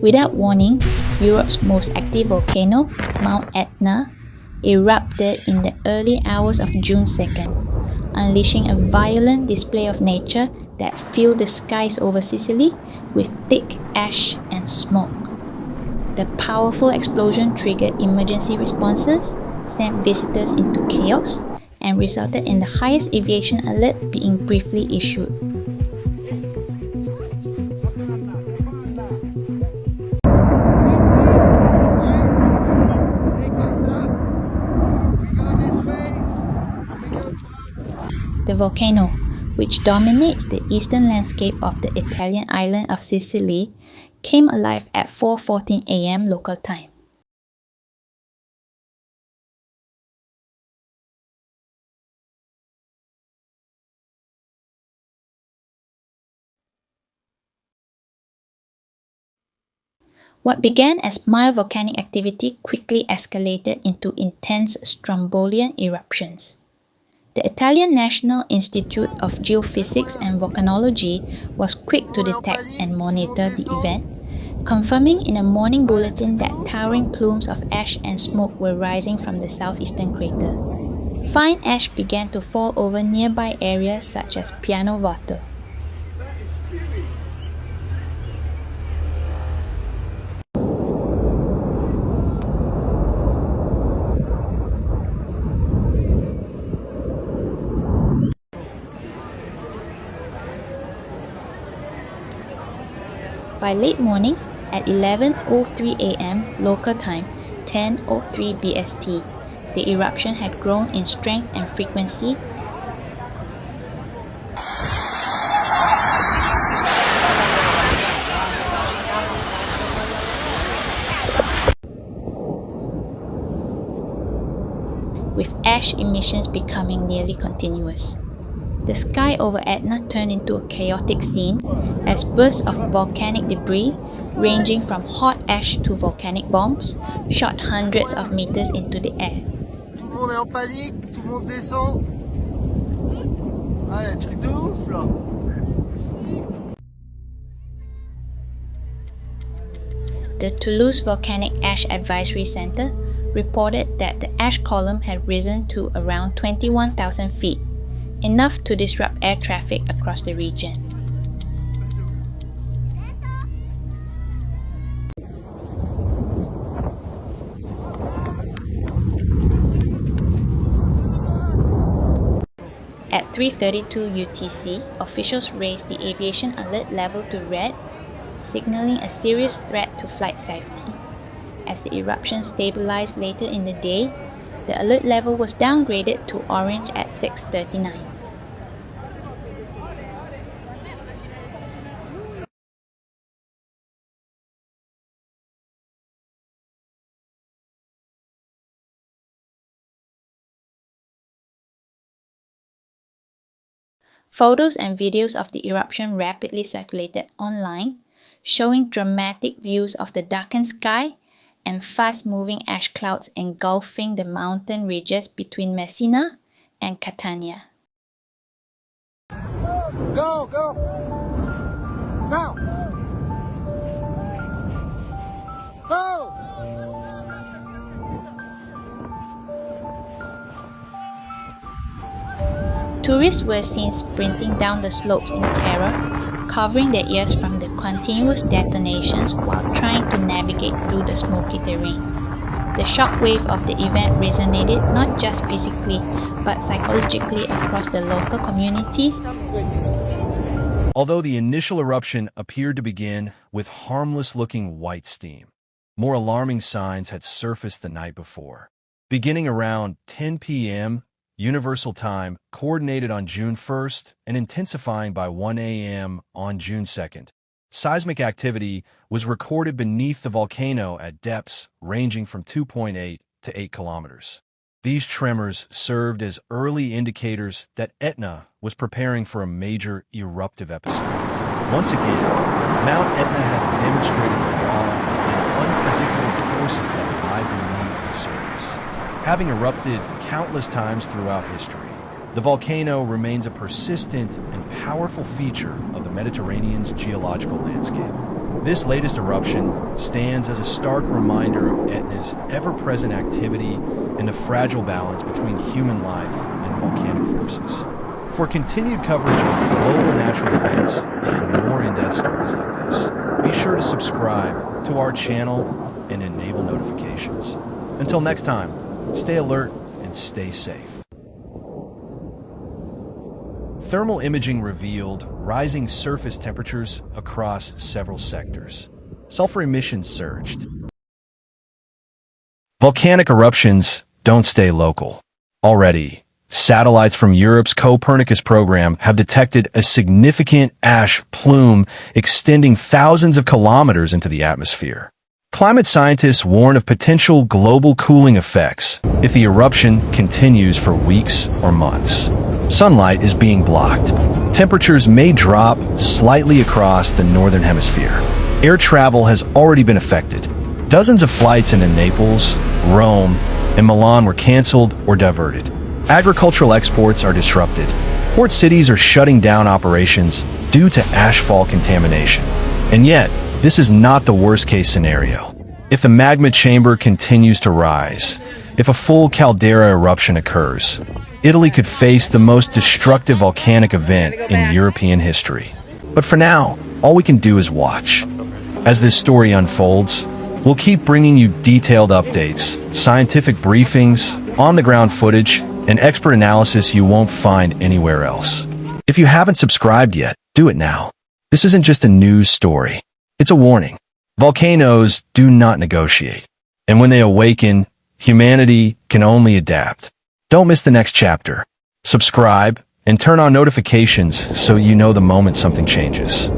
Without warning, Europe's most active volcano, Mount Etna, erupted in the early hours of June 2nd, unleashing a violent display of nature that filled the skies over Sicily with thick ash and smoke. The powerful explosion triggered emergency responses, sent visitors into chaos, and resulted in the highest aviation alert being briefly issued. The volcano, which dominates the eastern landscape of the Italian island of Sicily, came alive at 4:14 a.m. local time. What began as mild volcanic activity quickly escalated into intense Strombolian eruptions. The Italian National Institute of Geophysics and Volcanology was quick to detect and monitor the event, confirming in a morning bulletin that towering plumes of ash and smoke were rising from the southeastern crater. Fine ash began to fall over nearby areas such as Piano Vato. By late morning, at 11:03 a.m. local time, 10:03 BST, the eruption had grown in strength and frequency. With ash emissions becoming nearly continuous. The sky over Etna turned into a chaotic scene as bursts of volcanic debris, ranging from hot ash to volcanic bombs, shot hundreds of meters into the air. Tout le monde est en panique, tout le monde descend. Ah, un truc de ouf là. The Toulouse Volcanic Ash Advisory Center reported that the ash column had risen to around 21,000 feet, enough to disrupt air traffic across the region. At 3:32 UTC, officials raised the aviation alert level to red, signaling a serious threat to flight safety. As the eruption stabilized later in the day, the alert level was downgraded to orange at 6:39. Photos and videos of the eruption rapidly circulated online, showing dramatic views of the darkened sky and fast-moving ash clouds engulfing the mountain ridges between Messina and Catania. Go, go! Now! Go! Tourists were seen sprinting down the slopes in terror, covering their ears from the continuous detonations while trying to navigate through the smoky terrain. The shockwave of the event resonated not just physically, but psychologically across the local communities. Although the initial eruption appeared to begin with harmless-looking white steam, more alarming signs had surfaced the night before. Beginning around 10 p.m. Universal Time, coordinated on June 1st and intensifying by 1 a.m. on June 2nd. Seismic activity was recorded beneath the volcano at depths ranging from 2.8 to 8 kilometers. These tremors served as early indicators that Etna was preparing for a major eruptive episode. Once again, Mount Etna has demonstrated the raw and unpredictable forces that lie beneath its surface. Having erupted countless times throughout history, the volcano remains a persistent and powerful feature of the Mediterranean's geological landscape. This latest eruption stands as a stark reminder of Etna's ever-present activity and the fragile balance between human life and volcanic forces. For continued coverage of global natural events and more in-depth stories like this, be sure to subscribe to our channel and enable notifications. Until next time, stay alert and stay safe. Thermal imaging revealed rising surface temperatures across several sectors. Sulfur emissions surged. Volcanic eruptions don't stay local. Already, satellites from Europe's Copernicus program have detected a significant ash plume extending thousands of kilometers into the atmosphere. Climate scientists warn of potential global cooling effects if the eruption continues for weeks or months. Sunlight is being blocked. Temperatures may drop slightly across the northern hemisphere. Air travel has already been affected. Dozens of flights into Naples, Rome, and Milan were canceled or diverted. Agricultural exports are disrupted. Port cities are shutting down operations due to ashfall contamination. And yet, this is not the worst-case scenario. If the magma chamber continues to rise, if a full caldera eruption occurs, Italy could face the most destructive volcanic event in European history. But for now, all we can do is watch. As this story unfolds, we'll keep bringing you detailed updates, scientific briefings, on-the-ground footage, and expert analysis you won't find anywhere else. If you haven't subscribed yet, do it now. This isn't just a news story. It's a warning. Volcanoes do not negotiate. And when they awaken, humanity can only adapt. Don't miss the next chapter. Subscribe and turn on notifications so you know the moment something changes.